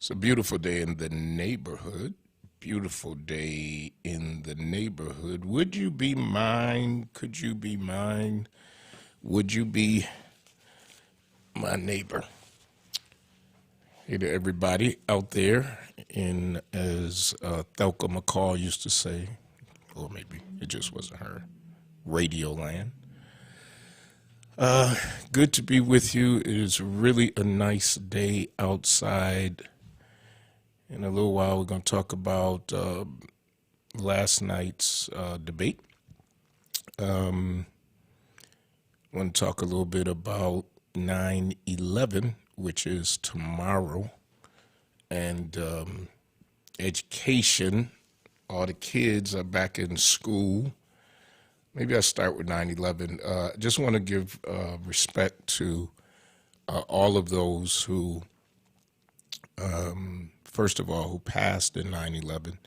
It's a beautiful day in the neighborhood. Beautiful day in the neighborhood. Would you be mine? Could you be mine? Would you be my neighbor? Hey to everybody out there in, as Thelka McCall used to say, or maybe it just wasn't her, Radio Land. Good to be with you. It is really a nice day outside. In a little while, we're going to talk about last night's debate. I want to talk a little bit about 9/11, which is tomorrow, and education. All the kids are back in school. Maybe I'll start with 9/11. Just want to give respect to all of those who, first of all, who passed in 9/11,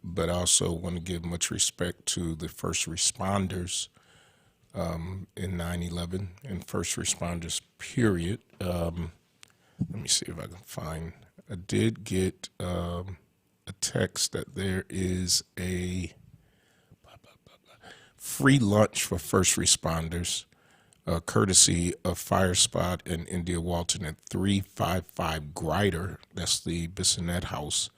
but also want to give much respect to the first responders in 9/11 and first responders, period. Let me see if I can find. I did get a text that there is a free lunch for first responders, courtesy of Fire Spot and India Walton at 355 Grider. That's the Bissonette House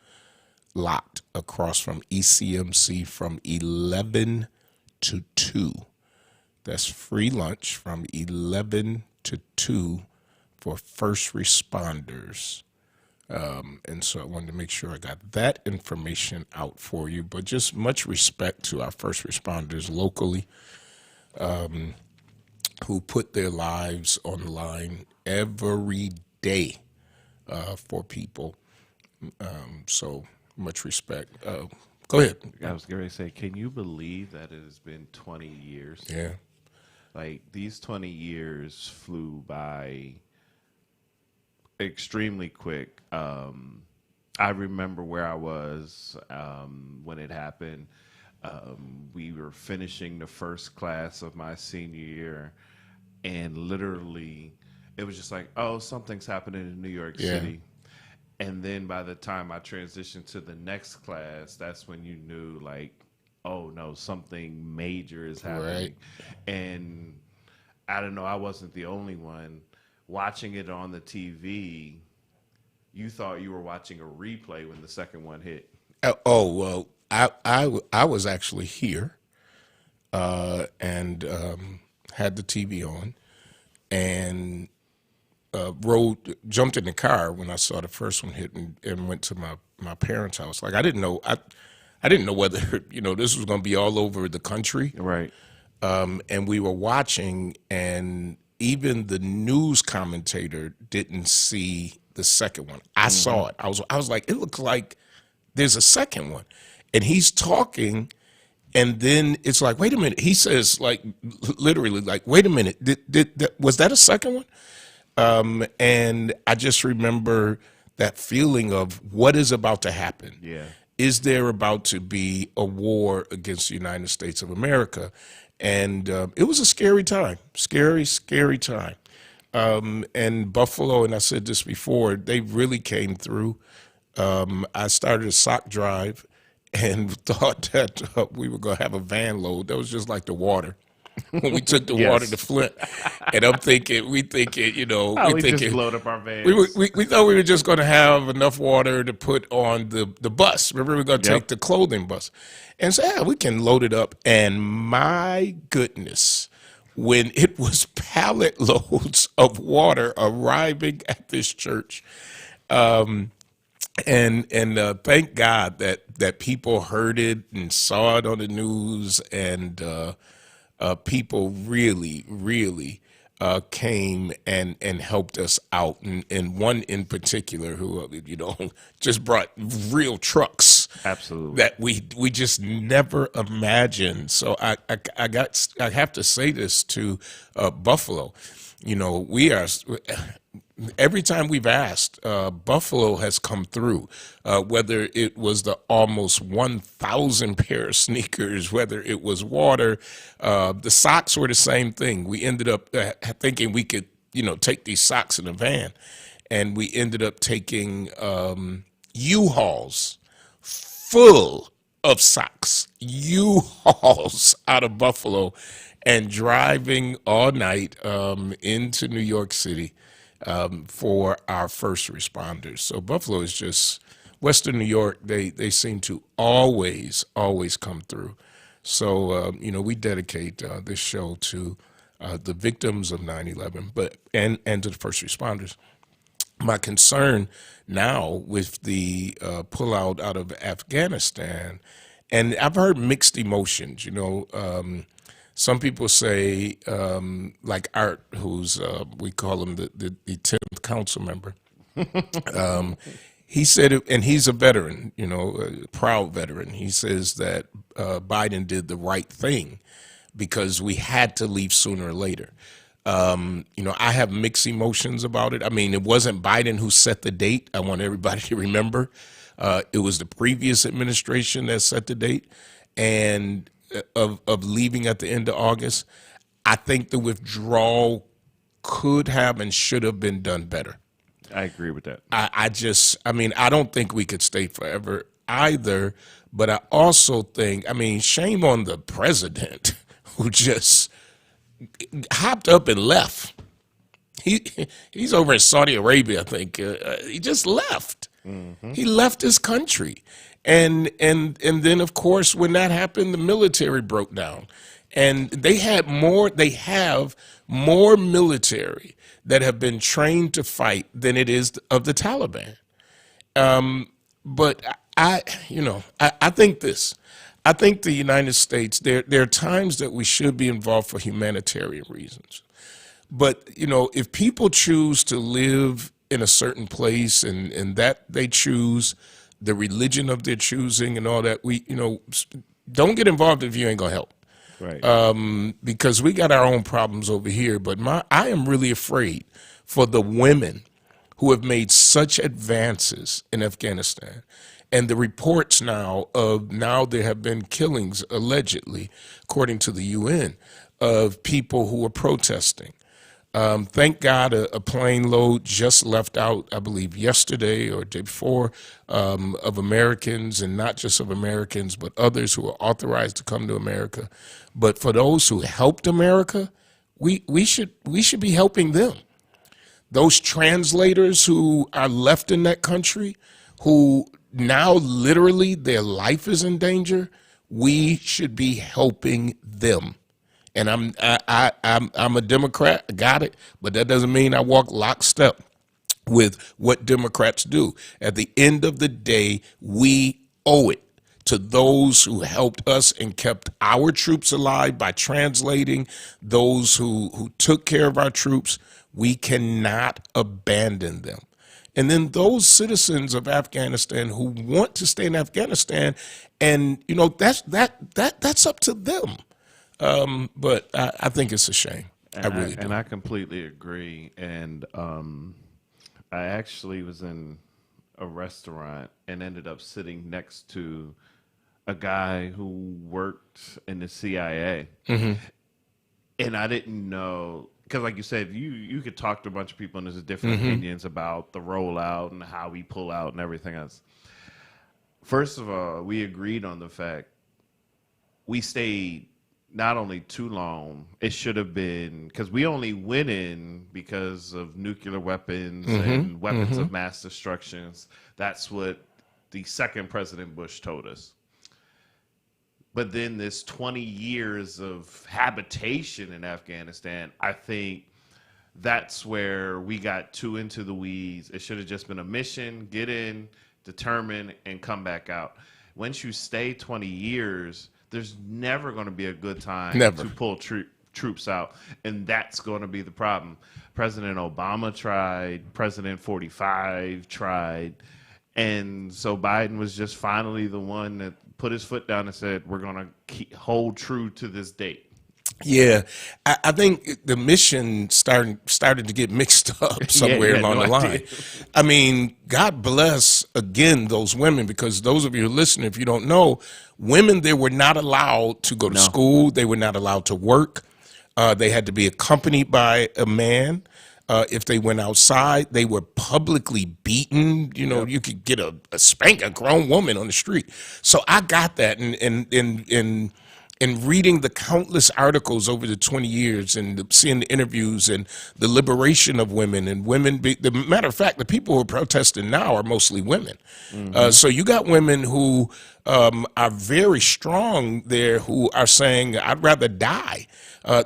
lot across from ECMC from 11 to 2. That's free lunch from 11 to 2 for first responders. And so I wanted to make sure I got that information out for you. But just much respect to our first responders locally who put their lives on the line every day for people. So much respect. Go ahead. I was going to say, can you believe that it has been 20 years? Yeah. Like, these 20 years flew by extremely quick. I remember where I was when it happened. We were finishing the first class of my senior year, and literally it was just like, oh, something's happening in New York City. And then by the time I transitioned to the next class, that's when you knew, like, oh no, something major is happening. Right. And I don't know, I wasn't the only one. Watching it on the TV, you thought you were watching a replay when the second one hit. Well, I was actually here and had the TV on and jumped in the car when I saw the first one hit and went to my parents' house. Like, I didn't know whether, this was going to be all over the country. Right. And we were watching, and even the news commentator didn't see the second one. I saw it. I was like, it looks like there's a second one. And he's talking, and then it's like, wait a minute. He says, like, literally, like, wait a minute. Was that a second one? And I just remember that feeling of what is about to happen. Yeah. Is there about to be a war against the United States of America? And it was a scary time, scary time. And Buffalo, and I said this before, they really came through. I started a sock drive and thought that we were going to have a van load. That was just like the water. When we took the water to Flint. And I'm thinking, we thinking, we thinking, just load up our vans. we thought we were just going to have enough water to put on the bus. Remember, we were going to take the clothing bus. And so, yeah, we can load it up. And my goodness, when it was pallet loads of water arriving at this church, and thank God that people heard it and saw it on the news, and people really came and helped us out, and one in particular who just brought real trucks. Absolutely. That we just never imagined. So I have to say this to Buffalo. We are. Every time we've asked, Buffalo has come through, whether it was the almost 1,000 pair of sneakers, whether it was water, the socks were the same thing. We ended up thinking we could, take these socks in a van. and we ended up taking U-Hauls full of socks, U-Hauls out of Buffalo, and driving all night into New York City for our first responders. So Buffalo is just Western New York. They seem to always come through. So we dedicate this show to the victims of 9/11, and to the first responders. My concern now with the pullout out of Afghanistan, and I've heard mixed emotions. Some people say, like Art, who's we call him the 10th council member. He said, and he's a veteran, a proud veteran. He says that Biden did the right thing because we had to leave sooner or later. I have mixed emotions about it. I mean, it wasn't Biden who set the date. I want everybody to remember. It was the previous administration that set the date, and of leaving at the end of August. I think the withdrawal could have and should have been done better. I agree with that. I don't think we could stay forever either, but I also think, shame on the president who just hopped up and left. He's over in Saudi Arabia, I think. He just left. Mm-hmm. He left his country. And then, of course, when that happened, the military broke down. And they have more military that have been trained to fight than it is of the Taliban. But I think this. I think the United States, there are times that we should be involved for humanitarian reasons. But, if people choose to live in a certain place and that they choose the religion of their choosing and all that, we, don't get involved if you ain't gonna help. Right. Because we got our own problems over here. But I am really afraid for the women who have made such advances in Afghanistan. And the reports now there have been killings, allegedly, according to the UN, of people who are protesting. Thank God a plane load just left out, I believe, yesterday or day before, of Americans, and not just of Americans, but others who are authorized to come to America. But for those who helped America, we should be helping them. Those translators who are left in that country, who now literally their life is in danger, we should be helping them. And I'm a Democrat, I got it, but that doesn't mean I walk lockstep with what Democrats do. At the end of the day, we owe it to those who helped us and kept our troops alive by translating, those who took care of our troops. We cannot abandon them. And then those citizens of Afghanistan who want to stay in Afghanistan, and that's up to them. But I think it's a shame. I really do. And I completely agree. And I actually was in a restaurant and ended up sitting next to a guy who worked in the CIA. Mm-hmm. And I didn't know, because like you said, you could talk to a bunch of people and there's different opinions about the rollout and how we pull out and everything else. First of all, we agreed on the fact we stayed not only too long, it should have been, because we only went in because of nuclear weapons and weapons of mass destructions. That's what the second President Bush told us. But then this 20 years of habitation in Afghanistan, I think that's where we got too into the weeds. It should have just been a mission, get in, determine, and come back out. Once you stay 20 years, there's never going to be a good time to pull troops out. And that's going to be the problem. President Obama tried. President 45 tried. And so Biden was just finally the one that put his foot down and said, we're going to hold true to this date. Yeah, I think the mission started to get mixed up somewhere along the line. I mean, God bless, again, those women, because those of you who listen, if you don't know, women, they were not allowed to go to school. They were not allowed to work. They had to be accompanied by a man. If they went outside, they were publicly beaten. You know, you could get a spank a grown woman on the street. So I got that, and reading the countless articles over the 20 years and seeing the interviews and the liberation of women and the matter of fact, the people who are protesting now are mostly women. So you got women who are very strong there who are saying, I'd rather die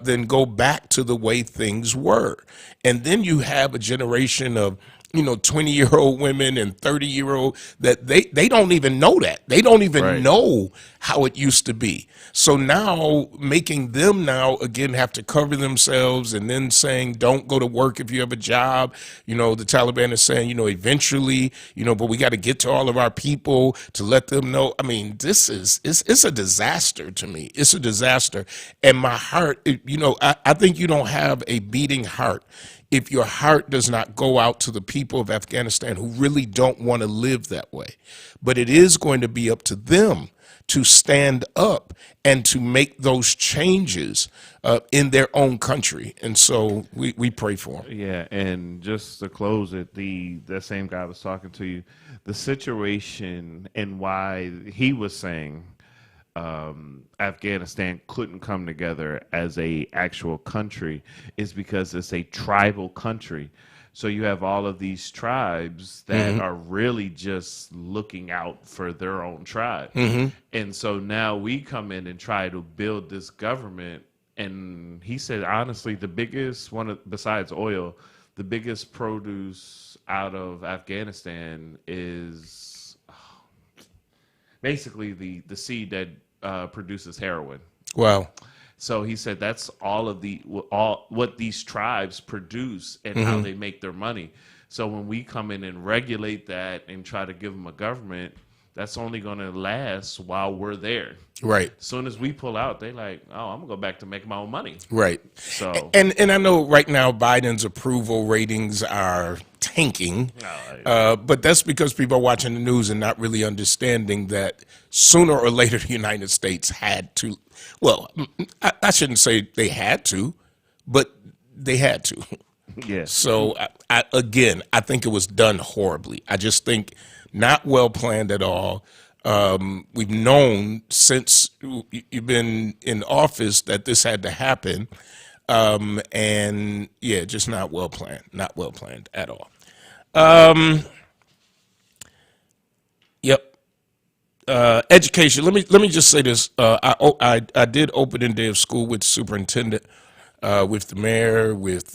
than go back to the way things were. And then you have a generation of 20-year-old women and 30-year-old that they don't even know that. They don't even know how it used to be. So now making them now again have to cover themselves and then saying don't go to work if you have a job. The Taliban is saying, eventually, but we got to get to all of our people to let them know. I mean, it's a disaster to me. It's a disaster. And my heart, I think you don't have a beating heart if your heart does not go out to the people of Afghanistan who really don't want to live that way. But it is going to be up to them to stand up and to make those changes in their own country. And so we pray for them. Yeah, and just to close it, that same guy was talking to you, the situation and why he was saying Afghanistan couldn't come together as a actual country is because it's a tribal country. So you have all of these tribes that are really just looking out for their own tribe. And so now we come in and try to build this government. And he said, honestly, the biggest one, besides oil, the biggest produce out of Afghanistan is basically the seed that produces heroin. Wow. So he said that's all what these tribes produce and how they make their money. So when we come in and regulate that and try to give them a government, that's only going to last while we're there. Right. As soon as we pull out, they like, oh, I'm going to go back to making my own money. Right. So and I know right now Biden's approval ratings are tanking, but that's because people are watching the news and not really understanding that sooner or later the United States had to. Well, I shouldn't say they had to, but they had to. Yeah. So again, I think it was done horribly. I just think not well planned at all. We've known since you've been in office that this had to happen. And yeah, just not well planned at all. Yep. Education. Let me just say this. I did opening day of school with the superintendent, with the mayor, with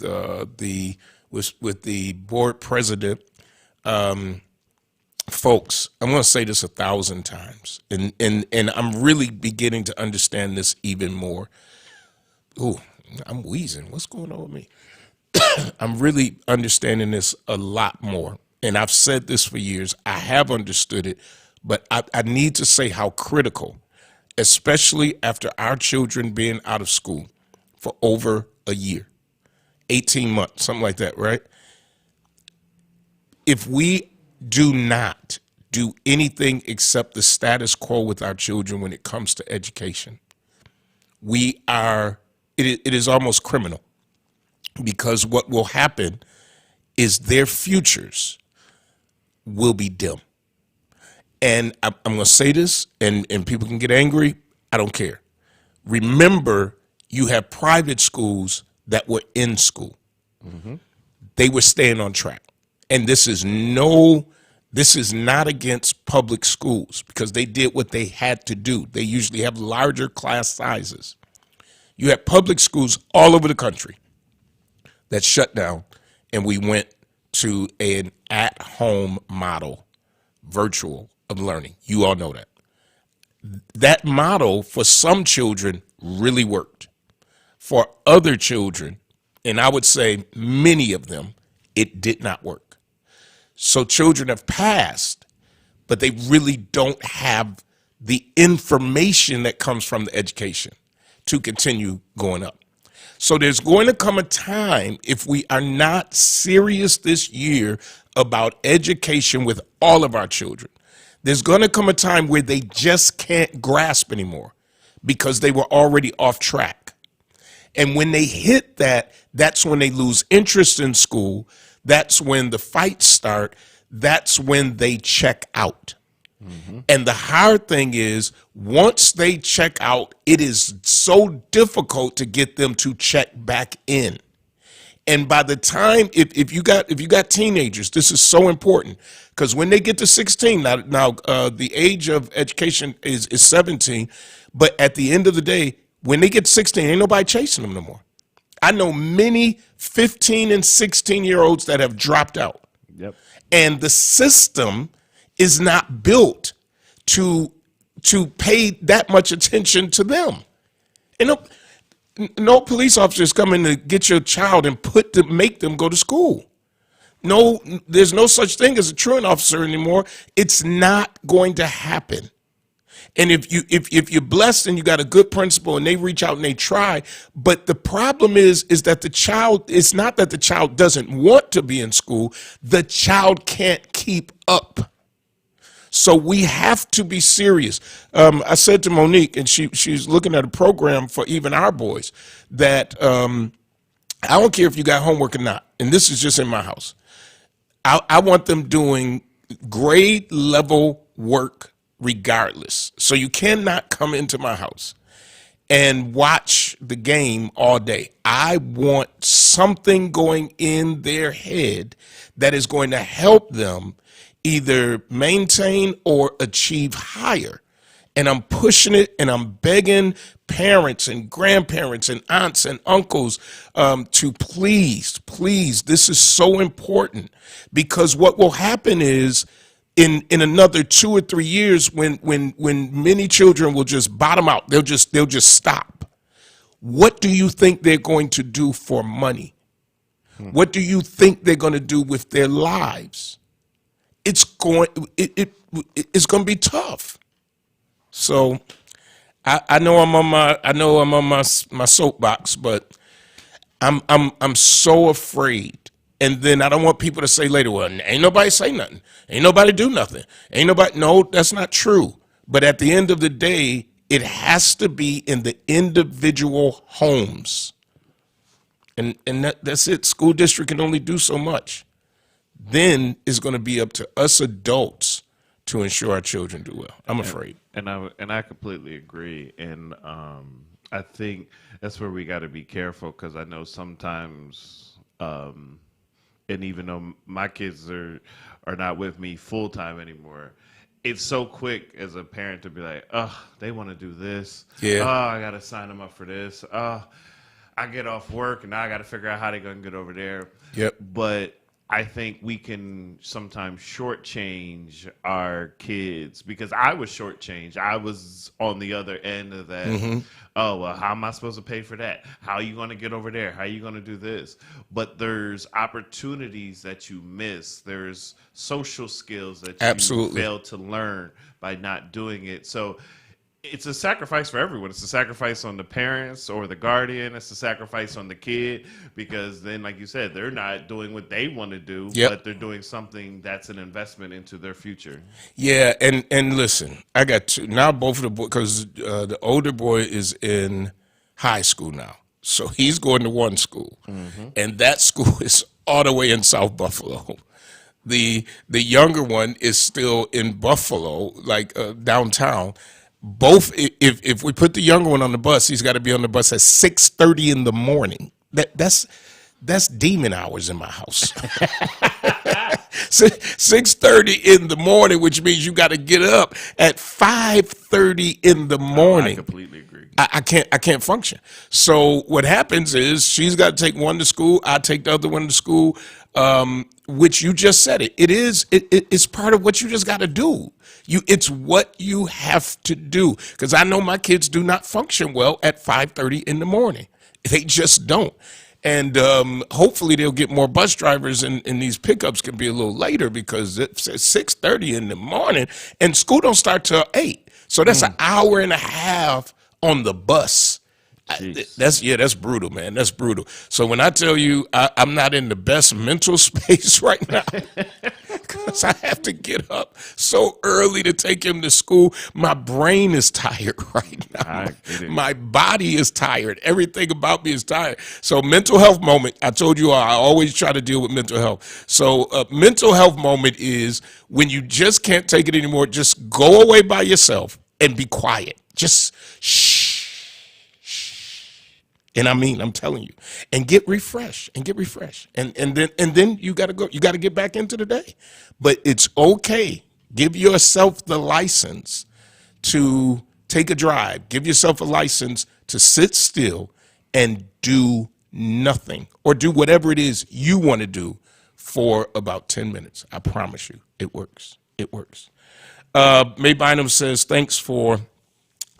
the board president. Folks, I'm going to say this 1,000 times, and I'm really beginning to understand this even more. Ooh, I'm wheezing. What's going on with me? I'm really understanding this a lot more, and I've said this for years. I have understood it, but I need to say how critical, especially after our children being out of school for over a year, 18 months, something like that, right? If we do not do anything except the status quo with our children when it comes to education, it is almost criminal, because what will happen is their futures will be dim. And I'm going to say this, and people can get angry. I don't care. Remember, you have private schools that were in school. They were staying on track. And this is not against public schools, because they did what they had to do. They usually have larger class sizes. You have public schools all over the country that shut down, and we went to an at-home model, virtual, of learning. You all know that. That model for some children really worked. For other children, and I would say many of them, it did not work. So children have passed, but they really don't have the information that comes from the education to continue going up. So there's going to come a time, if we are not serious this year about education with all of our children, there's going to come a time where they just can't grasp anymore because they were already off track. And when they hit that, that's when they lose interest in school. That's when the fights start. That's when they check out. And the hard thing is, once they check out, it is so difficult to get them to check back in. And by the time, if you got teenagers, this is so important, because when they get to 16, now the age of education is 17, but at the end of the day, when they get to 16, ain't nobody chasing them no more. I know many 15 and 16-year-olds that have dropped out. Yep. And the system is not built to pay that much attention to them. And no police officers come in to get your child and make them go to school. No, there's no such thing as a truant officer anymore. It's not going to happen. And if you're blessed and you got a good principal and they reach out and they try, but the problem is that it's not that the child doesn't want to be in school, the child can't keep up. So we have to be serious. I said to Monique, and she's looking at a program for even our boys, that I don't care if you got homework or not, and this is just in my house. I want them doing grade level work regardless. So you cannot come into my house and watch the game all day. I want something going in their head that is going to help them either maintain or achieve higher. And I'm pushing it, and I'm begging parents and grandparents and aunts and uncles to please, this is so important, because what will happen is in another 2 or 3 years, when many children will just bottom out, they'll just stop. What do you think they're going to do for money? What do you think they're going to do with their lives? It's going to be tough. So I know I'm on my soapbox, but I'm so afraid. And then I don't want people to say later, well, ain't nobody say nothing. Ain't nobody do nothing. Ain't nobody. No, that's not true. But at the end of the day, it has to be in the individual homes. And that's it. School district can only do so much. Then it's going to be up to us adults to ensure our children do well. I'm afraid. And I completely agree. And I think that's where we got to be careful, because I know sometimes, and even though my kids are not with me full time anymore, it's so quick as a parent to be like, oh, they want to do this. Yeah. Oh, I got to sign them up for this. Oh, I get off work and now I got to figure out how they're going to get over there. Yep. But I think we can sometimes shortchange our kids, because I was shortchanged. I was on the other end of that. Mm-hmm. Oh, well, how am I supposed to pay for that? How are you going to get over there? How are you going to do this? But there's opportunities that you miss. There's social skills that you fail to learn by not doing it. So it's a sacrifice for everyone. It's a sacrifice on the parents or the guardian. It's a sacrifice on the kid, because then, like you said, they're not doing what they want to do, but they're doing something that's an investment into their future. Yeah, and listen, I got two now. Both of the boys, because the older boy is in high school now, so he's going to one school, and that school is all the way in South Buffalo. The younger one is still in Buffalo, like downtown. Both, if we put the younger one on the bus, he's got to be on the bus at 6:30 in the morning. That's demon hours in my house. 6:30 in the morning, which means you got to get up at 5:30 in the morning. I completely agree. I can't function. So what happens is she's got to take one to school. I take the other one to school. Which you just said it. It's part of what you just got to do. It's what you have to do. Because I know my kids do not function well at 5:30 in the morning. They just don't. And hopefully they'll get more bus drivers, and these pickups can be a little later, because it's 6:30 in the morning and school don't start till 8. So that's an hour and a half on the bus. That's brutal, man. That's brutal. So when I tell you I'm not in the best mental space right now, because I have to get up so early to take him to school. My brain is tired right now. My body is tired. Everything about me is tired. So mental health moment, I told you I always try to deal with mental health. So mental health moment is when you just can't take it anymore, just go away by yourself and be quiet. Just shh. And I mean, I'm telling you, and get refreshed. And then you got to go. You got to get back into the day. But it's okay. Give yourself the license to take a drive. Give yourself a license to sit still and do nothing, or do whatever it is you want to do for about 10 minutes. I promise you, it works. It works. May Bynum says, thanks for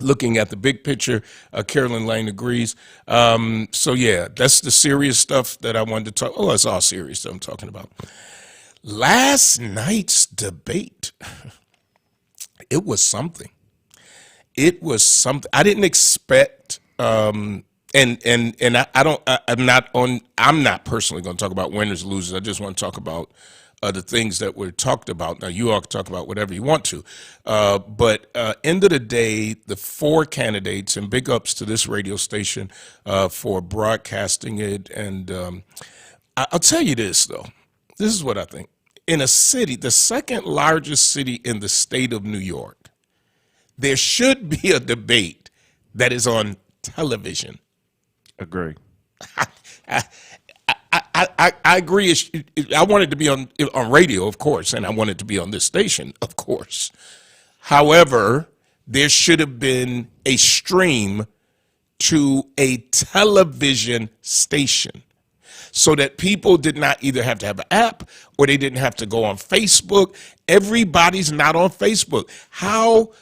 looking at the big picture. Carolyn Lane agrees. So yeah, that's the serious stuff that I wanted to talk. Oh, it's all serious that I'm talking about. Last night's debate, it was something. It was something I didn't expect. I'm not personally going to talk about winners, losers. I just want to talk about the things that were talked about. Now, you all can talk about whatever you want to. But end of the day, the four candidates, and big ups to this radio station for broadcasting it. And I'll tell you this, though. This is what I think. In a city, the second largest city in the state of New York, there should be a debate that is on television. Agree. I agree. I wanted to be on radio, of course, and I wanted to be on this station, of course. However, there should have been a stream to a television station so that people did not either have to have an app or they didn't have to go on Facebook. Everybody's not on Facebook. How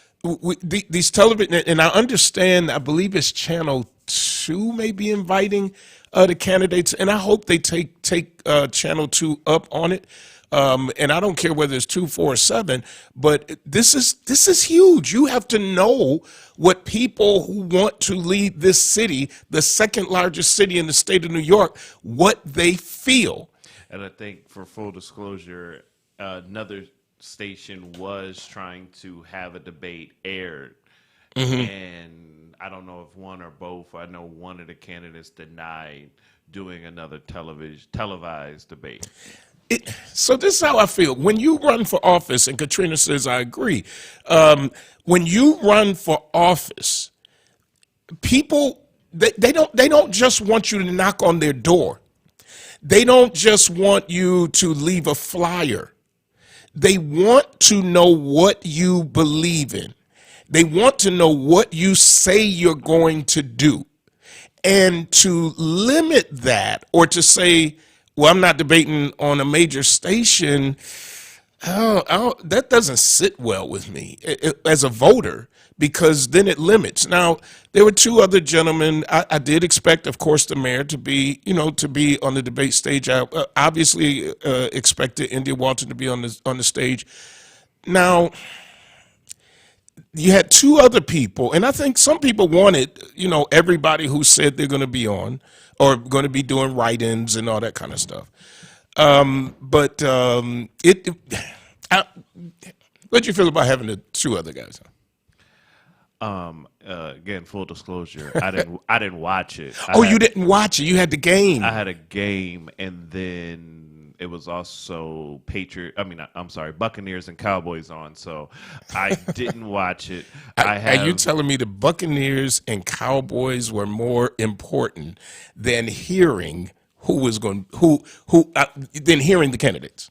these television, and I understand, I believe it's Channel 2 may be inviting the candidates, and I hope they take Channel 2 up on it. And I don't care whether it's 2, 4, or 7, but this is huge. You have to know what people who want to lead this city, the second largest city in the state of New York, what they feel. And I think, for full disclosure, another station was trying to have a debate aired. And I don't know if one or both. I know one of the candidates denied doing another televised debate. So this is how I feel. When you run for office, and Katrina says I agree, when you run for office, people, they don't just want you to knock on their door. They don't just want you to leave a flyer. They want to know what you believe in. They want to know what you say you're going to do. And to limit that, or to say, well, I'm not debating on a major station, that doesn't sit well with me as a voter, because then it limits. Now, there were two other gentlemen. I did expect, of course, the mayor to be on the debate stage. I obviously expected India Walton to be on the stage. Now, you had two other people, and I think some people wanted, everybody who said they're going to be on or going to be doing write-ins and all that kind of stuff. What do you feel about having the two other guys on? Again, full disclosure, I didn't watch it. You didn't watch it. You had the game. I had a game, and then it was also Buccaneers and Cowboys on, so I didn't watch it. Are you telling me the Buccaneers and Cowboys were more important than hearing than hearing the candidates?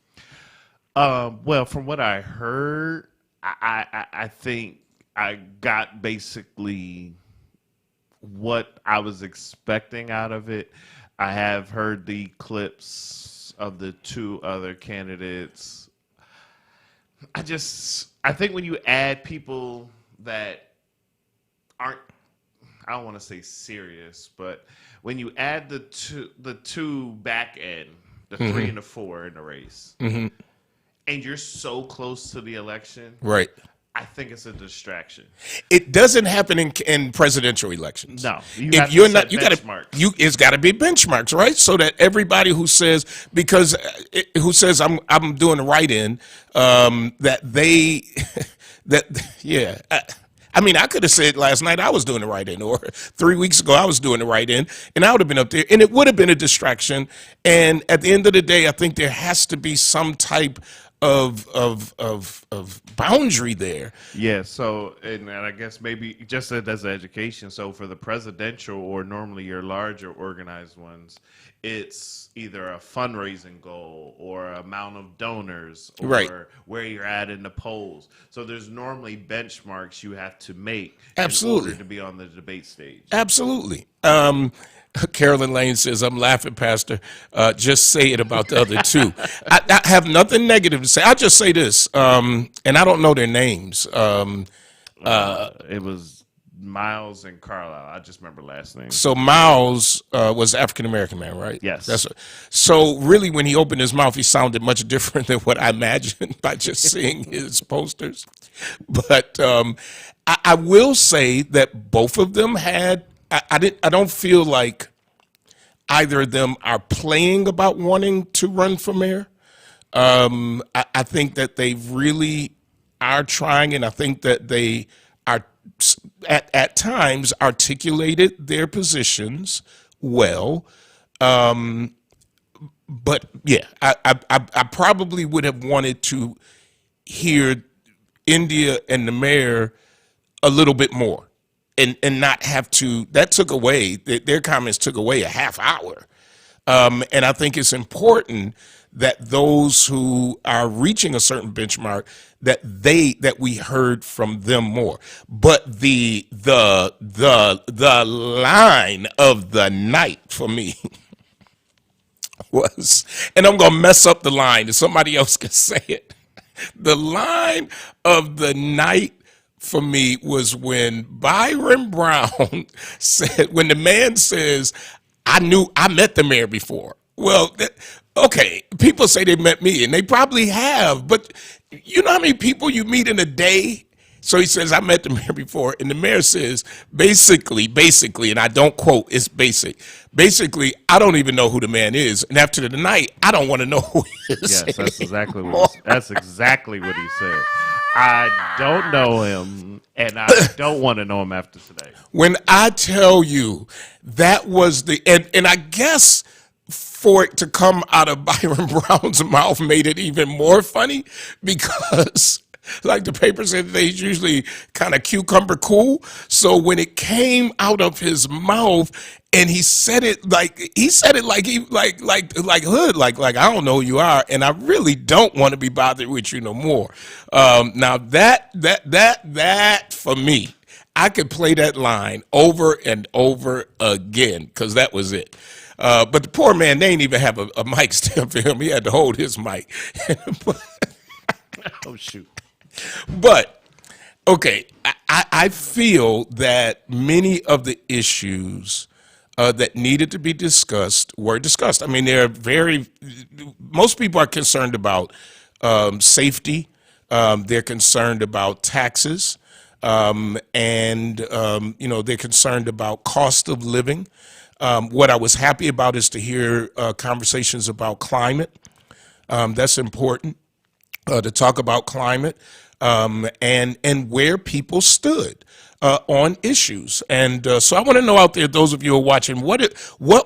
Well, from what I heard, I think I got basically what I was expecting out of it. I have heard the clips of the two other candidates. I think when you add people that aren't, I don't want to say serious, but when you add the two back end, the 3 and the 4 in the race, and you're so close to the election, right? I think it's a distraction. It doesn't happen in presidential elections. No, you If have you're to not, set you got to benchmarks. it's got to be benchmarks, right? So that everybody who says who says I'm doing the right in, that they that yeah. I mean, I could have said last night I was doing the right in, or 3 weeks ago I was doing the right in, and I would have been up there, and it would have been a distraction. And at the end of the day, I think there has to be some type of boundary there. Yeah, so and I guess maybe just as an education, so for the presidential or normally your larger organized ones, it's either a fundraising goal or amount of donors or Right. where you're at in the polls. So there's normally benchmarks you have to make Absolutely. in order to be on the debate stage. Absolutely. Carolyn Lane says, I'm laughing, Pastor. Just say it about the other two. I have nothing negative to say. I'll just say this, and I don't know their names. It was Miles and Carlisle. I just remember last name. So Miles was African American man, right? Yes. So really, when he opened his mouth, he sounded much different than what I imagined by just seeing his posters. But I will say that both of them had. I don't feel like either of them are playing about wanting to run for mayor. I think that they really are trying, and I think that they are at times articulated their positions well. But yeah, I probably would have wanted to hear India and the mayor a little bit more, and not have to. That took away their comments took away a half hour. And I think it's important that those who are reaching a certain benchmark that we heard from them more. But the line of the night for me was, and I'm gonna mess up the line, and somebody else can say it. The line of the night for me was when Byron Brown said, when the man says, I met the mayor before. Well, okay, people say they met me, and they probably have, but you know how many people you meet in a day? So he says, I met the mayor before, and the mayor says, basically, and I don't quote, it's basically, I don't even know who the man is, and after the night, I don't want to know who he is. Yes, that's exactly what he said. I don't know him, and I don't want to know him after today. When I tell you that was and I guess for it to come out of Byron Brown's mouth made it even more funny, because like the paper said, he's usually kind of cucumber cool. So when it came out of his mouth and he said it like he like hood, like I don't know who you are, and I really don't want to be bothered with you no more. Now that for me, I could play that line over and over again, because that was it. But the poor man, they didn't even have a mic stand for him. He had to hold his mic. Oh, shoot. But, okay, I feel that many of the issues that needed to be discussed were discussed. I mean, most people are concerned about safety. They're concerned about taxes. And they're concerned about cost of living. What I was happy about is to hear conversations about climate. That's important, to talk about climate, and where people stood on issues. And so I want to know out there, those of you who are watching, what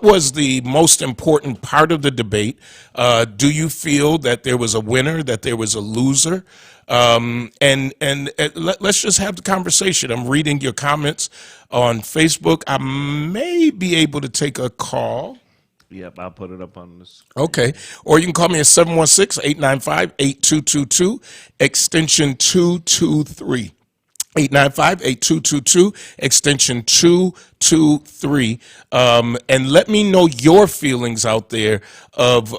was the most important part of the debate? Do you feel that there was a winner, that there was a loser? Let's just have the conversation. I'm reading your comments on Facebook. I may be able to take a call. Yep, I'll put it up on this. Okay. Or you can call me at 716-895-8222, extension 223. 895-8222, extension 223. And let me know your feelings out there of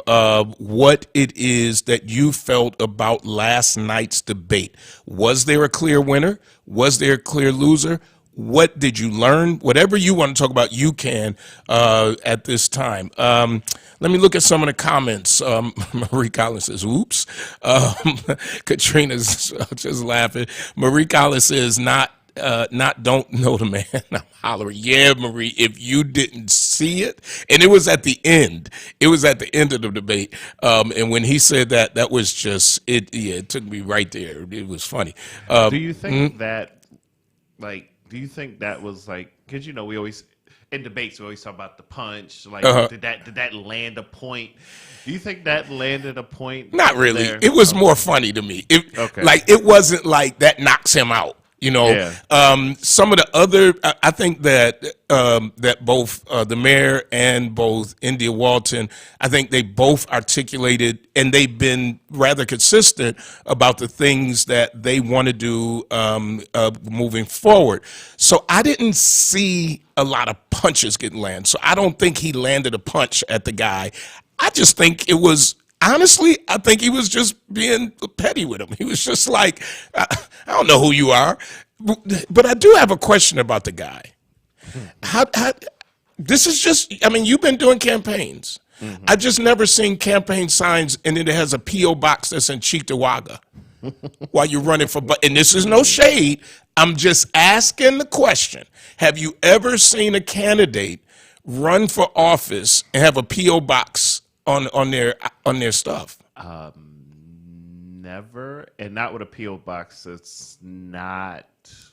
what it is that you felt about last night's debate. Was there a clear winner? Was there a clear loser? What did you learn? Whatever you want to talk about, you can at this time. Let me look at some of the comments. Marie Collins says, oops. Katrina's just laughing. Marie Collins says, not don't know the man. I'm hollering, yeah, Marie, if you didn't see it, and it was at the end. It was at the end of the debate. And when he said that, that was just, it took me right there. It was funny. Do you think that, do you think that was because we always in debates we always talk about the punch. Did that land a point? Do you think that landed a point? Not really. There? It was more funny to me. Okay. It wasn't like that knocks him out. Some of the other, I think that that both the mayor and both India Walton, I think they both articulated, and they've been rather consistent about the things that they want to do moving forward. So I didn't see a lot of punches getting landed. So I don't think he landed a punch at the guy. I just think it was. Honestly, I think he was just being petty with him. He was just like, I don't know who you are. But I do have a question about the guy. This is just, you've been doing campaigns. Mm-hmm. I just never seen campaign signs and then it has a P.O. box that's in Cheektowaga while you're running for, and this is no shade. I'm just asking the question. Have you ever seen a candidate run for office and have a P.O. box on their stuff? Never, and not with a P.O. box. It's not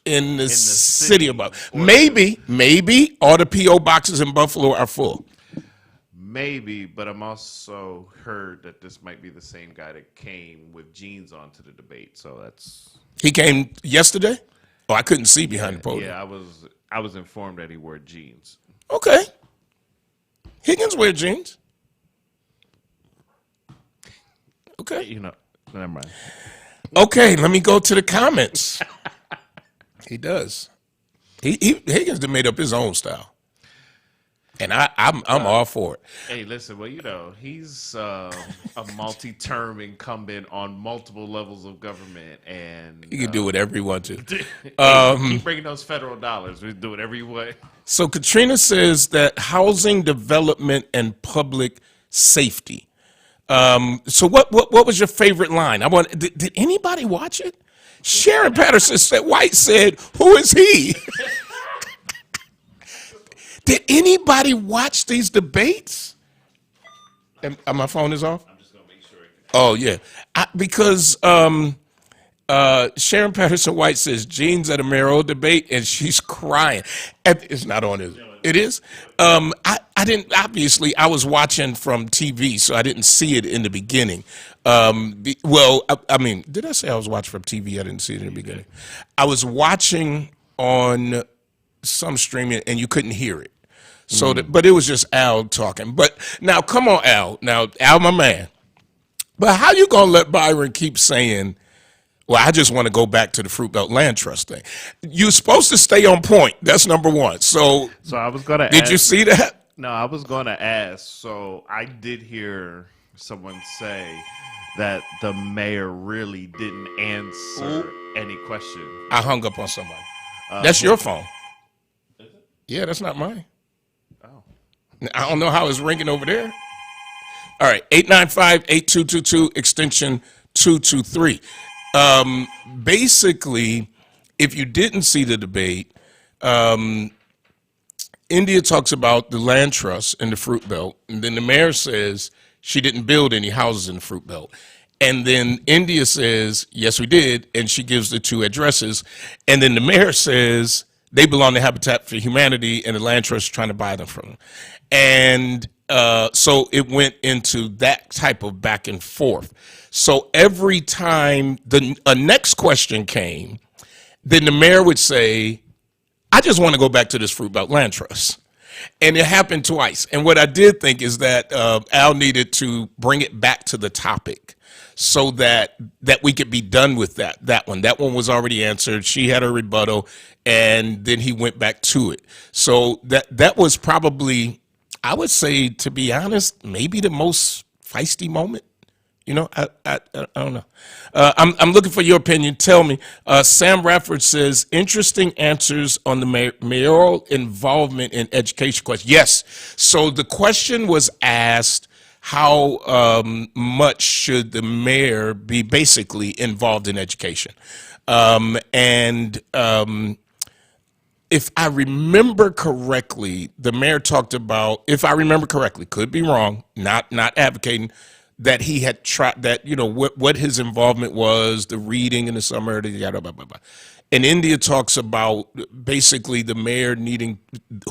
in the city of Buffalo. Maybe all the P.O. boxes in Buffalo are full. Maybe, but I'm also heard that this might be the same guy that came with jeans onto the debate. So he came yesterday. Oh, I couldn't see behind the podium. Yeah, I was informed that he wore jeans. Okay, Higgins wear jeans. Okay. Never mind. Okay, let me go to the comments. He does. Higgins made up his own style. And I'm all for it. Hey, listen, he's a multi-term incumbent on multiple levels of government, and he can do whatever he wants to. Keep bringing those federal dollars. We do whatever you want. So Katrina says that housing development and public safety. So what was your favorite line? Did anybody watch it? Sharon Patterson White said, "Who is he?" Did anybody watch these debates? And my phone is off. I'm just gonna make sure. Oh yeah, because Sharon Patterson White says Jean's at a mayoral debate and she's crying. It's not on it. It is. I didn't. Obviously, I was watching from TV, so I didn't see it in the beginning. Did I say I was watching from TV? I didn't see it in the beginning. I was watching on some streaming, and you couldn't hear it. So, but it was just Al talking. But now, come on, Al. Now, Al, my man. But how you gonna let Byron keep saying? Well, I just want to go back to the Fruit Belt Land Trust thing. You're supposed to stay on point. That's number one. So I was going to Did you see that? No, I was going to ask. So I did hear someone say that the mayor really didn't answer any question. I hung up on somebody. That's your phone. Is it? Yeah, that's not mine. Oh. I don't know how it's ringing over there. All right, 895-8222, extension 223. Basically, if you didn't see the debate, India talks about the land trust in the Fruit Belt, and then the mayor says she didn't build any houses in the Fruit Belt. And then India says, yes, we did, and she gives the two addresses. And then the mayor says they belong to Habitat for Humanity, and the land trust is trying to buy them from them. And so it went into that type of back and forth. So every time a next question came, then the mayor would say, I just want to go back to this Fruit Belt Land Trust. And it happened twice. And what I did think is that Al needed to bring it back to the topic so that we could be done with that one. That one was already answered. She had her rebuttal, and then he went back to it. So that was probably, I would say, to be honest, maybe the most feisty moment You know, I don't know. I'm looking for your opinion. Tell me. Sam Rafford says, interesting answers on the mayoral involvement in education question. Yes. So the question was asked, how much should the mayor be basically involved in education? And if I remember correctly, the mayor talked about, if I remember correctly, could be wrong, not advocating, that he had tried that, you know, what his involvement was, the reading in the summer, yada, blah, blah, blah. And India talks about basically the mayor needing,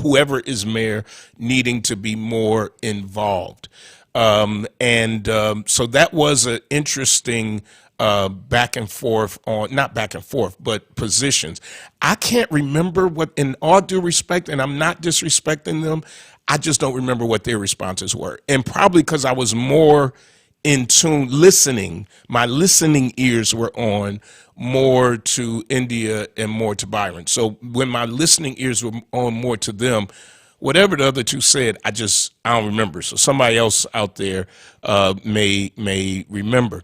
whoever is mayor, needing to be more involved. So that was an interesting back and forth on, not back and forth, but positions. I can't remember what, in all due respect, and I'm not disrespecting them, I just don't remember what their responses were. And probably because I was more in tune, listening, my listening ears were on more to India and more to Byron. So when my listening ears were on more to them, whatever the other two said, I don't remember. So somebody else out there may remember.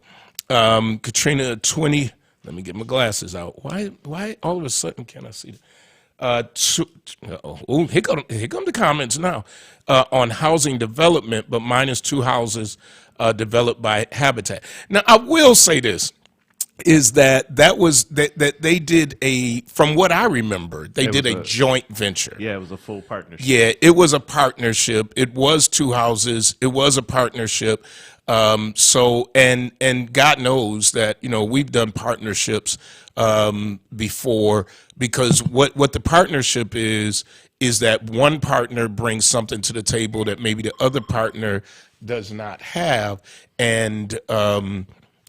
Katrina 20. Let me get my glasses out. Why all of a sudden can I see that? Here come the comments now on housing development, but minus 2 houses developed by Habitat. Now I will say this. Is that they did from what I remember, they did a joint venture. Yeah, it was a full partnership. Yeah, it was a partnership. It was 2 houses. It was a partnership. So God knows that, you know, we've done partnerships before, because what the partnership is that one partner brings something to the table that maybe the other partner does not have, and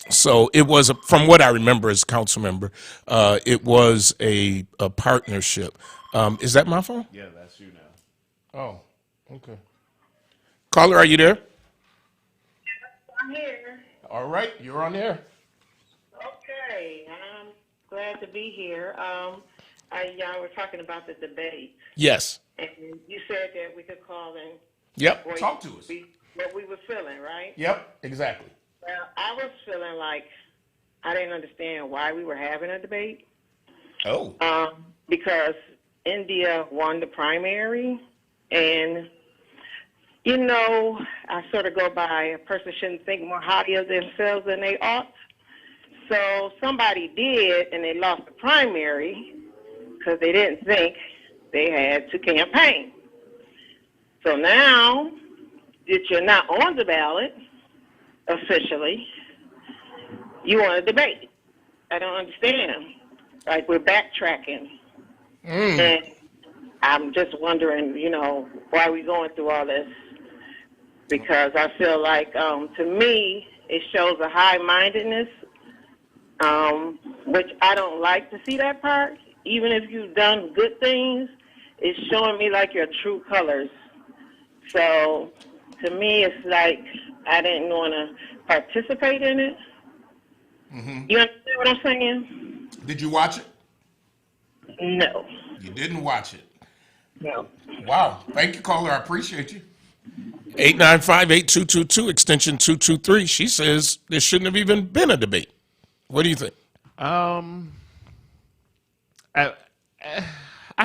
so it was, from what I remember as council member, it was a partnership. Is that my phone? Yeah, that's you now. Oh, okay. Caller, are you there? I'm here. All right, you're on air. Okay, I'm glad to be here. Y'all were talking about the debate, Yes. and you said that we could call and Yep. Talk to us. what we were feeling, right? Yep. Exactly. Well, I was feeling like I didn't understand why we were having a debate. Oh. Because India won the primary, and you know, I sort of go by a person shouldn't think more highly of themselves than they ought. So somebody did, and they lost the primary because they didn't think they had to campaign. So now that you're not on the ballot officially, you want to debate. I don't understand. Like, we're backtracking. And I'm just wondering, you know, why are we going through all this? Because I feel like, to me, it shows a high-mindedness, which I don't like to see that part. Even if you've done good things, it's showing me like your true colors. So to me, it's like I didn't want to participate in it. Mm-hmm. You understand what I'm saying? Did you watch it? No. You didn't watch it? No. Wow. Thank you, caller. I appreciate you. 895-8222, extension 223. She says there shouldn't have even been a debate. What do you think? I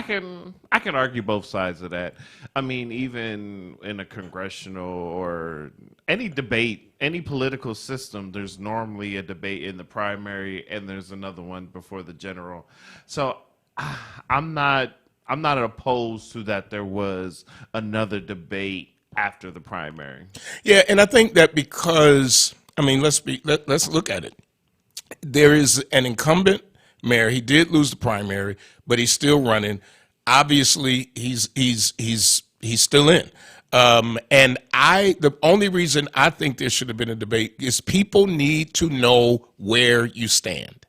can argue both sides of that. I mean, even in a congressional or any debate, any political system, there's normally a debate in the primary and there's another one before the general. So I'm not opposed to that there was another debate after the primary. Yeah, and I think that because, I mean, let's look at it. There is an incumbent mayor. He did lose the primary, but he's still running. Obviously, he's still in. And the only reason I think there should have been a debate is people need to know where you stand,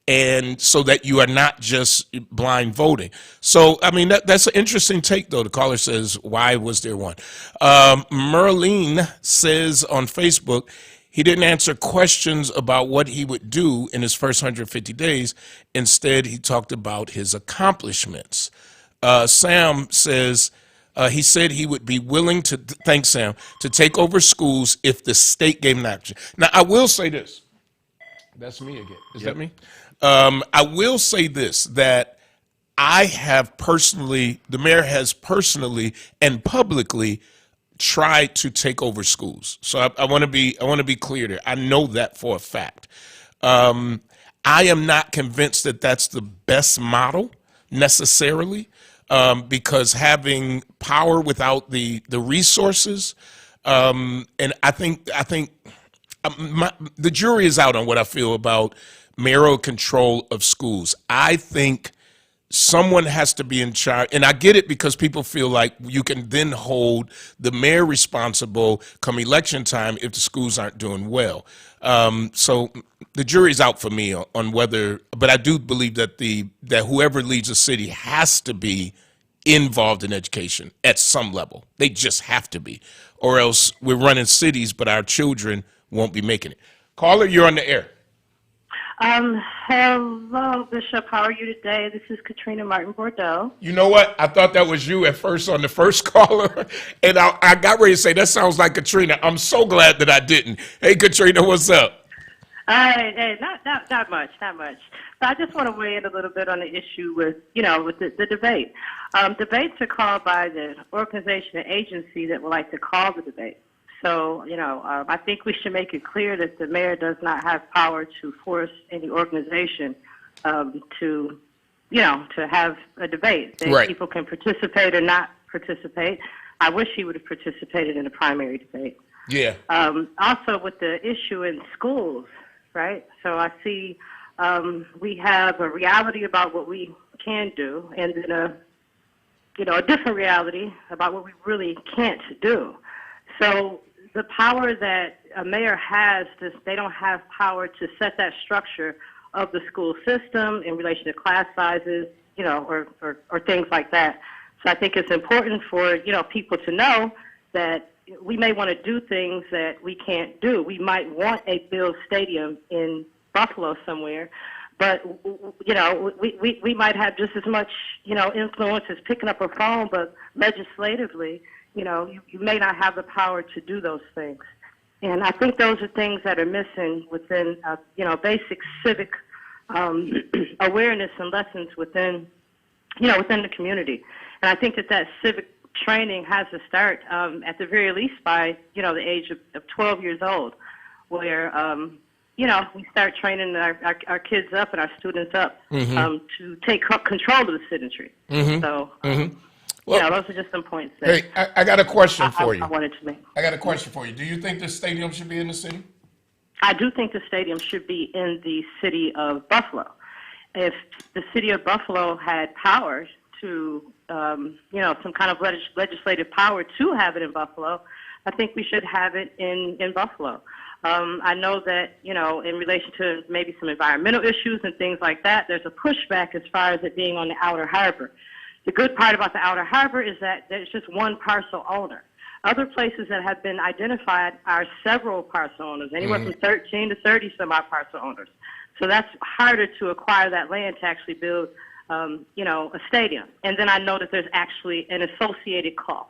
and so that you are not just blind voting. So, I mean, that's an interesting take, though. The caller says, why was there one? Merlene says on Facebook, he didn't answer questions about what he would do in his first 150 days. Instead, he talked about his accomplishments. Sam says, He said he would be willing to, thanks Sam, to take over schools if the state gave him an option. Now, I will say this. That's me again. Is that me? I will say this, that I have personally, the mayor has personally and publicly tried to take over schools. So I want to be clear there. I know that for a fact. I am not convinced that that's the best model necessarily, because having power without the resources, and I think the jury is out on what I feel about mayoral control of schools. I think someone has to be in charge, and I get it because people feel like you can then hold the mayor responsible come election time if the schools aren't doing well. So the jury's out for me on whether, but I do believe that that whoever leads a city has to be involved in education at some level. They just have to be, or else we're running cities, but our children won't be making it. Caller, you're on the air. Hello, Bishop. How are you today? This is Katrina Martin Bordeaux. You know what? I thought that was you at first on the first caller, and I got ready to say, that sounds like Katrina. I'm so glad that I didn't. Hey, Katrina, what's up? Hey, not much. So I just want to weigh in a little bit on the issue with the debate. Debates are called by the organization and agency that would like to call the debate. So, I think we should make it clear that the mayor does not have power to force any organization to have a debate. Right. People can participate or not participate. I wish he would have participated in the primary debate. Yeah. Also, with the issue in schools, right? So I see we have a reality about what we can do, and then a different reality about what we really can't do. So the power that a mayor has, they don't have power to set that structure of the school system in relation to class sizes, or things like that. So I think it's important for, people to know that we may want to do things that we can't do. We might want a Bills stadium in Buffalo somewhere, but, we might have just as much, influence as picking up a phone, but legislatively, you may not have the power to do those things. And I think those are things that are missing within, basic civic awareness and lessons within the community. And I think that civic training has to start at the very least by, the age of 12 years old, where, we start training our kids up and our students up to take control of the citizenry. Mm-hmm. So, well, those are just some points that I got a question for you. I wanted to make. I got a question for you. Do you think this stadium should be in the city? I do think the stadium should be in the city of Buffalo. If the city of Buffalo had power to, some kind of legislative power to have it in Buffalo, I think we should have it in Buffalo. I know that, in relation to maybe some environmental issues and things like that, there's a pushback as far as it being on the outer harbor. The good part about the outer harbor is that there's just one parcel owner. Other places that have been identified are several parcel owners, anywhere from 13 to 30 some odd parcel owners. So that's harder to acquire that land to actually build, a stadium. And then I know that there's actually an associated cost,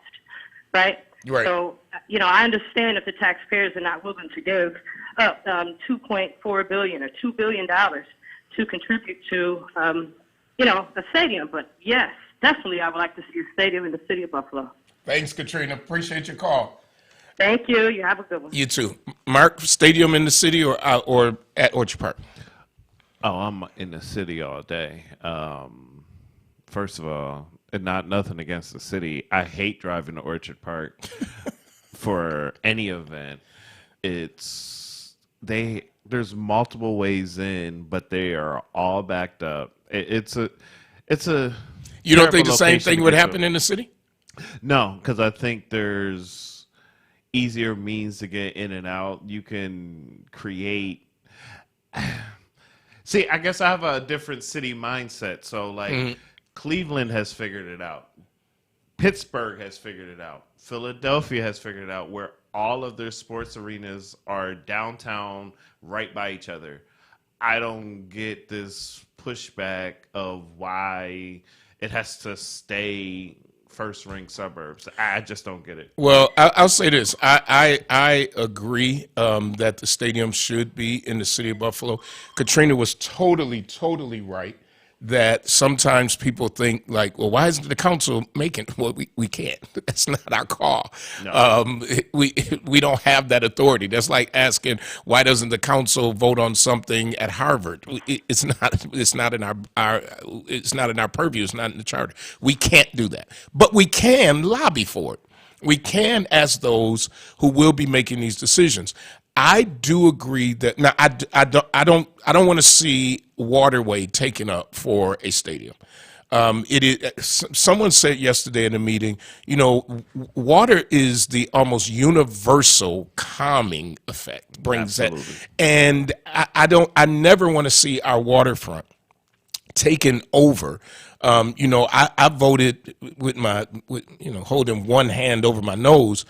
right? Right. So, I understand if the taxpayers are not willing to give up $2.4 billion or $2 billion to contribute to, a stadium. But yes, definitely I would like to see a stadium in the city of Buffalo. Thanks, Katrina. Appreciate your call. Thank you. You have a good one. You too. Mark, stadium in the city or at Orchard Park? Oh, I'm in the city all day. First of all, and nothing against the city. I hate driving to Orchard Park for any event. There's multiple ways in, but they are all backed up. It's a. You don't think the same thing would happen in the city? No, because I think there's easier means to get in and out. You can create. See, I guess I have a different city mindset. So, like, Cleveland has figured it out. Pittsburgh has figured it out. Philadelphia has figured it out, where all of their sports arenas are downtown right by each other. I don't get this pushback of why it has to stay first ring suburbs. I just don't get it. Well, I'll say this. I agree that the stadium should be in the city of Buffalo. Katrina was totally right that sometimes people think like, well, why isn't the council making? Well, we can't. That's not our call. No. We don't have that authority. That's like asking why doesn't the council vote on something at Harvard? It's not in our purview. It's not in the charter. We can't do that, but we can lobby for it. We can ask those who will be making these decisions. I do agree that now I don't want to see waterway taken up for a stadium. It is. Someone said yesterday in a meeting, water is the almost universal calming effect. Brings Absolutely. that, and I never want to see our waterfront taken over. I voted with holding one hand over my nose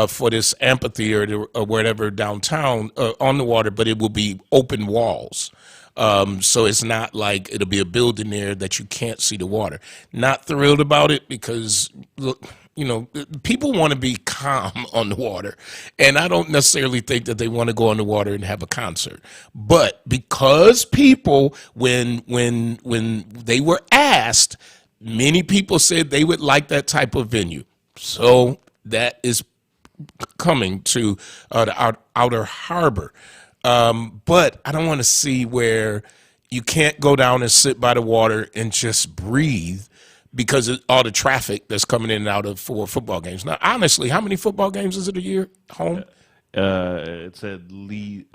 for this amphitheater or whatever downtown on the water, but it will be open walls. So it's not like it'll be a building there that you can't see the water. Not thrilled about it because, people want to be calm on the water. And I don't necessarily think that they want to go on the water and have a concert. But because people, when they were asked, many people said they would like that type of venue. So that is coming to the outer harbor. But I don't want to see where you can't go down and sit by the water and just breathe because of all the traffic that's coming in and out of for football games. Now, honestly, how many football games is it a year home? It's a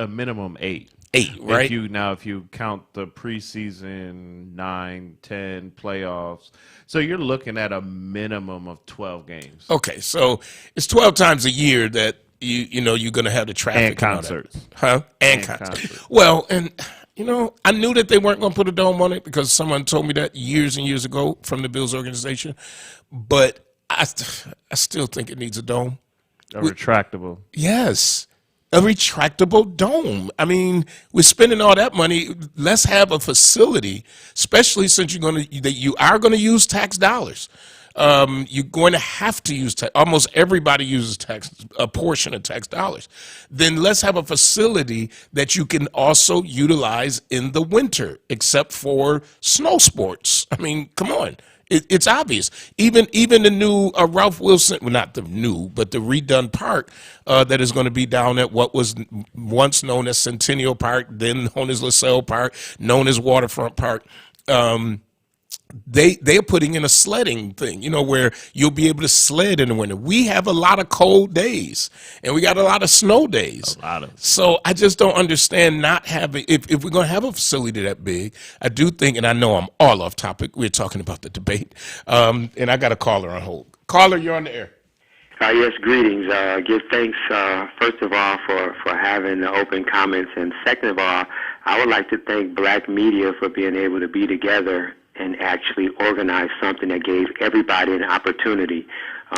minimum 8. 8, right? If you count the preseason, 9, 10 playoffs, so you're looking at a minimum of 12 games. Okay, so it's 12 times a year that you're going to have the traffic And concerts. And concerts. Well, and I knew that they weren't going to put a dome on it because someone told me that years and years ago from the Bills organization. But I still think it needs a dome. Retractable. Yes, a retractable dome. I mean, we're spending all that money. Let's have a facility, especially since you are going to use tax dollars. You're going to have to use almost everybody uses a portion of tax dollars. Then let's have a facility that you can also utilize in the winter, except for snow sports. I mean, come on. It's obvious. Even the new Ralph Wilson, well, not the new, but the redone park that is going to be down at what was once known as Centennial Park, then known as LaSalle Park, known as Waterfront Park. They're putting in a sledding thing, where you'll be able to sled in the winter. We have a lot of cold days, and we got a lot of snow days. So I just don't understand not having. If we're going to have a facility that big, I do think, and I know I'm all off topic. We're talking about the debate, and I got a caller on hold. Caller, you're on the air. Yes, greetings. Give thanks, first of all, for having the open comments, and second of all, I would like to thank Black media for being able to be together and actually organize something that gave everybody an opportunity.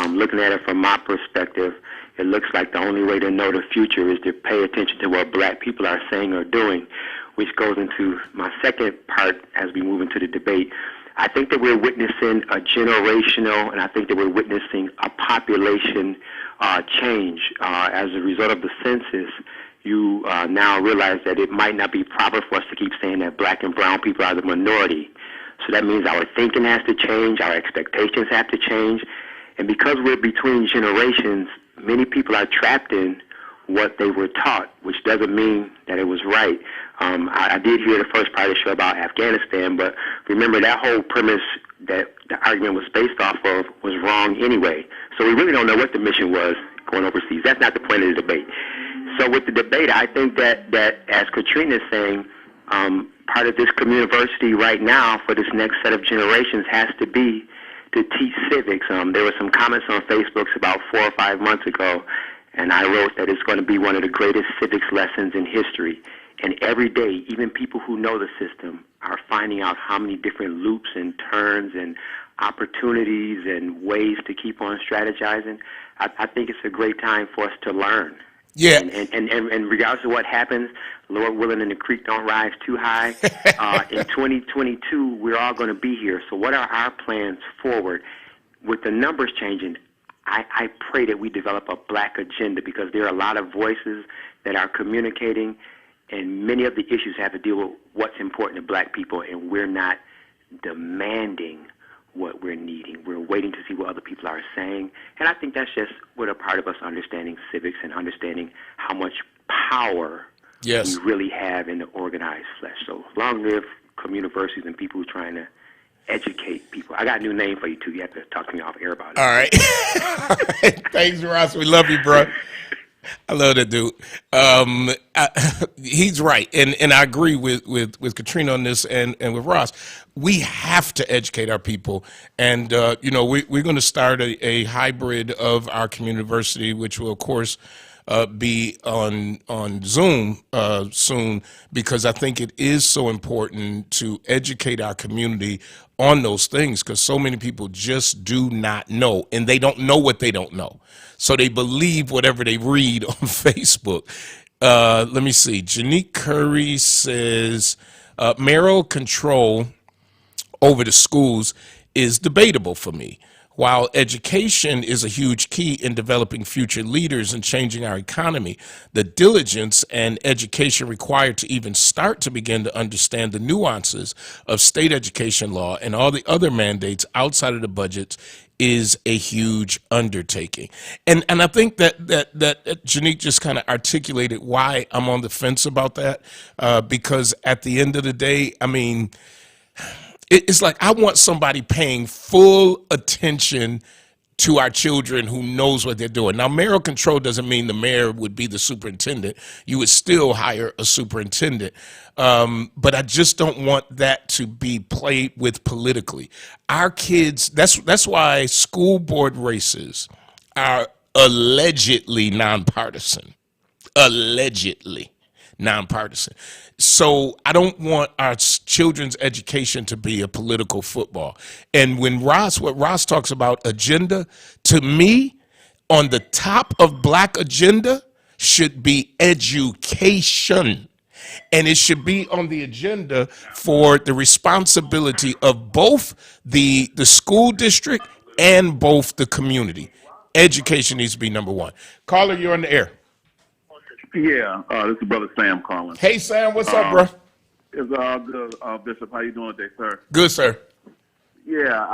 Looking at it from my perspective, it looks like the only way to know the future is to pay attention to what Black people are saying or doing, which goes into my second part as we move into the debate. I think that we're witnessing a generational, and I think that we're witnessing a population change. As a result of the census, you now realize that it might not be proper for us to keep saying that Black and brown people are the minority. So that means our thinking has to change, our expectations have to change. And because we're between generations, many people are trapped in what they were taught, which doesn't mean that it was right. I did hear the first part of the show about Afghanistan, but remember that whole premise that the argument was based off of was wrong anyway. So we really don't know what the mission was going overseas. That's not the point of the debate. So with the debate, I think that as Katrina is saying, part of this community right now for this next set of generations has to be to teach civics. There were some comments on Facebook about 4 or 5 months ago, and I wrote that it's going to be one of the greatest civics lessons in history. And every day, even people who know the system are finding out how many different loops and turns and opportunities and ways to keep on strategizing. I think it's a great time for us to learn. Yeah. And regardless of what happens, Lord willing and the creek don't rise too high, in 2022, we're all going to be here. So what are our plans forward? with the numbers changing, I pray that we develop a black agenda, because there are a lot of voices that are communicating, and many of the issues have to deal with what's important to black people, and we're not demanding what we're needing. We're waiting to see what other people are saying, and I think that's just what a part of us understanding civics and understanding how much power we really have in the organized flesh. So long live communiversities and people who are trying to educate people. I got a new name for you, too. You have to talk to me off air about it. All right. Thanks, Ross. We love you, bro. I love that dude. He's right, and I agree with Katrina on this, and with Ross. We have to educate our people, and we're going to start a hybrid of our community, which will, of course, be on Zoom soon, because I think it is so important to educate our community on those things, because so many people just do not know, and they don't know what they don't know. So they believe whatever they read on Facebook. Let me see. Janique Curry says mayoral control over the schools is debatable for me. While education is a huge key in developing future leaders and changing our economy, the diligence and education required to even start to begin to understand the nuances of state education law and all the other mandates outside of the budgets is a huge undertaking. And I think that Janique just kind of articulated why I'm on the fence about that, because at the end of the day, I mean, it's like I want somebody paying full attention to our children who knows what they're doing. Now, mayoral control doesn't mean the mayor would be the superintendent. You would still hire a superintendent. But I just don't want that to be played with politically. Our kids, that's why school board races are allegedly nonpartisan. Allegedly nonpartisan. So I don't want our children's education to be a political football. And when what Ross talks about agenda, to me, on the top of black agenda should be education. And it should be on the agenda for the responsibility of both the school district and both the community. Education needs to be number one. Caller, you're on the air. Yeah, this is Brother Sam calling. Hey, Sam, what's up, bro? It's all good, Bishop. How you doing today, sir? Good, sir. Yeah,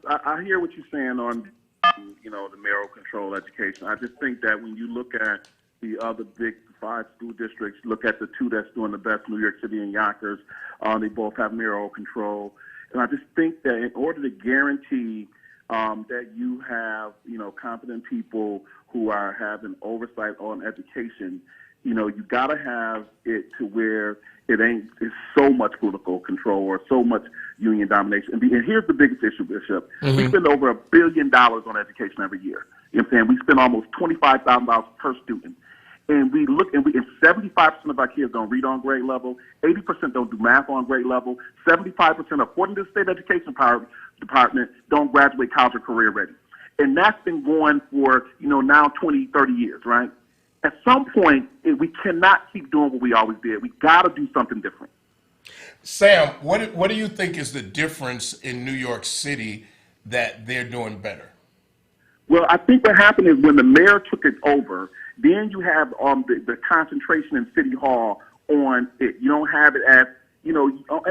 I hear what you're saying on, the mayoral control education. I just think that when you look at the other big 5 school districts, look at the 2 that's doing the best, New York City and Yonkers, they both have mayoral control. And I just think that in order to guarantee that you have, competent people who are having oversight on education, you got to have it to where it's so much political control or so much union domination. And here's the biggest issue, Bishop. Mm-hmm. We spend over $1 billion on education every year. You know what I'm saying? We spend almost $25,000 per student. And we look, and 75% of our kids don't read on grade level, 80% don't do math on grade level, 75%, according to the state education department, don't graduate college or career ready. And that's been going for, now 20, 30 years, right? At some point, we cannot keep doing what we always did. We got to do something different. Sam, what do you think is the difference in New York City that they're doing better? Well, I think what happened is when the mayor took it over, then you have the concentration in City Hall on it. You don't have it as, in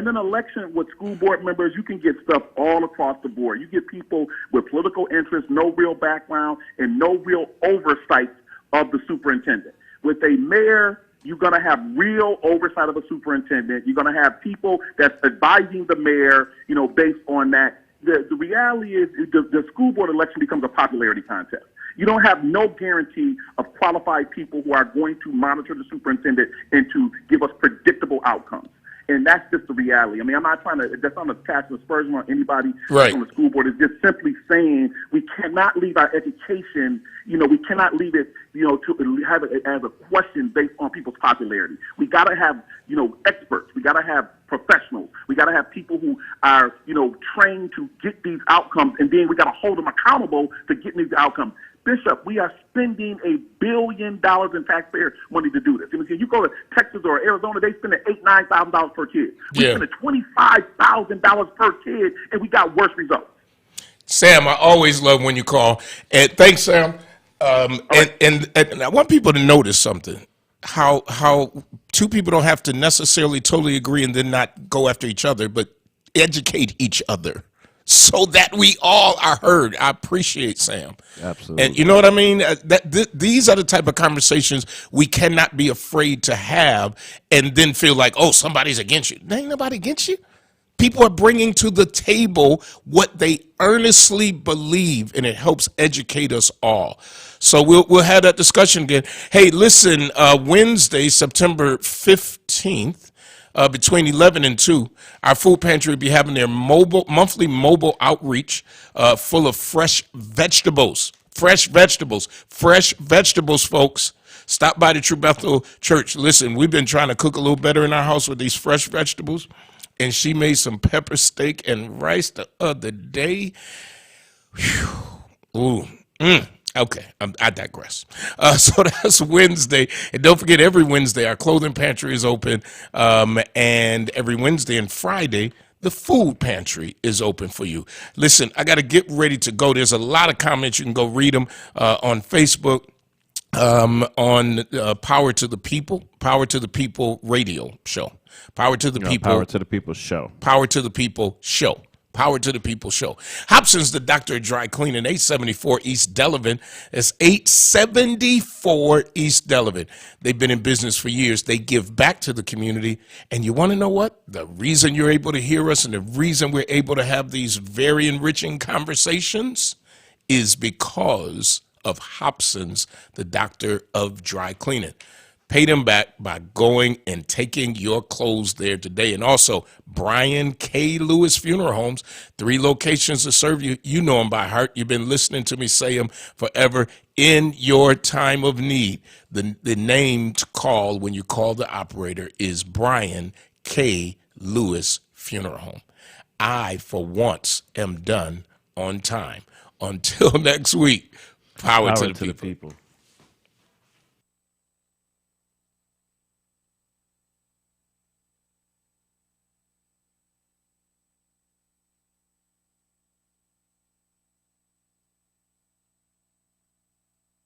an election with school board members, you can get stuff all across the board. You get people with political interest, no real background, and no real oversight of the superintendent. With a mayor, you're going to have real oversight of a superintendent. You're going to have people that's advising the mayor, based on that. The reality is the school board election becomes a popularity contest. You don't have no guarantee of qualified people who are going to monitor the superintendent and to give us predictable outcomes. And that's just the reality. I mean, I'm not trying to, that's not a cast of aspersion on anybody on the school board. It's just simply saying we cannot leave our education, we cannot leave it, to have it as a question based on people's popularity. We got to have, experts. We got to have professionals. We got to have people who are, trained to get these outcomes, and then we got to hold them accountable to getting these outcomes. Bishop, we are spending $1 billion in taxpayer money to do this. You go to Texas or Arizona, they spend $8,000-9,000 per kid. We spend $25,000 per kid, and we got worse results. Sam, I always love when you call. And thanks, Sam. And I want people to notice something. How two people don't have to necessarily totally agree and then not go after each other, but educate each other so that we all are heard. I appreciate Sam. Absolutely. And you know what I mean? These are the type of conversations we cannot be afraid to have and then feel like, oh, somebody's against you. There ain't nobody against you. People are bringing to the table what they earnestly believe, and it helps educate us all. So we'll have that discussion again. Hey, listen, Wednesday, September 15th, between 11 and 2, our food pantry will be having their monthly mobile outreach full of fresh vegetables. Fresh vegetables, folks. Stop by the True Bethel Church. Listen, we've been trying to cook a little better in our house with these fresh vegetables. And she made some pepper steak and rice the other day. Whew. Ooh. Okay, I digress. So that's Wednesday. And don't forget, every Wednesday, our clothing pantry is open. And every Wednesday and Friday, the food pantry is open for you. Listen, I got to get ready to go. There's a lot of comments. You can go read them on Facebook. On Power to the People radio show. Power to the People. Power to the People show. Power to the People show. Power to the People show. Hobson's the Doctor of Dry Cleaning, 874 East Delavan. It's 874 East Delavan. They've been in business for years. They give back to the community. And you want to know what? The reason you're able to hear us and the reason we're able to have these very enriching conversations is because of Hobson's, the Doctor of Dry Cleaning. Pay them back by going and taking your clothes there today. And also, Brian K. Lewis Funeral Homes, 3 locations to serve you. You know them by heart. You've been listening to me say them forever. In your time of need, the name to call when you call the operator is Brian K. Lewis Funeral Home. I, for once, am done on time. Until next week. Power to the people.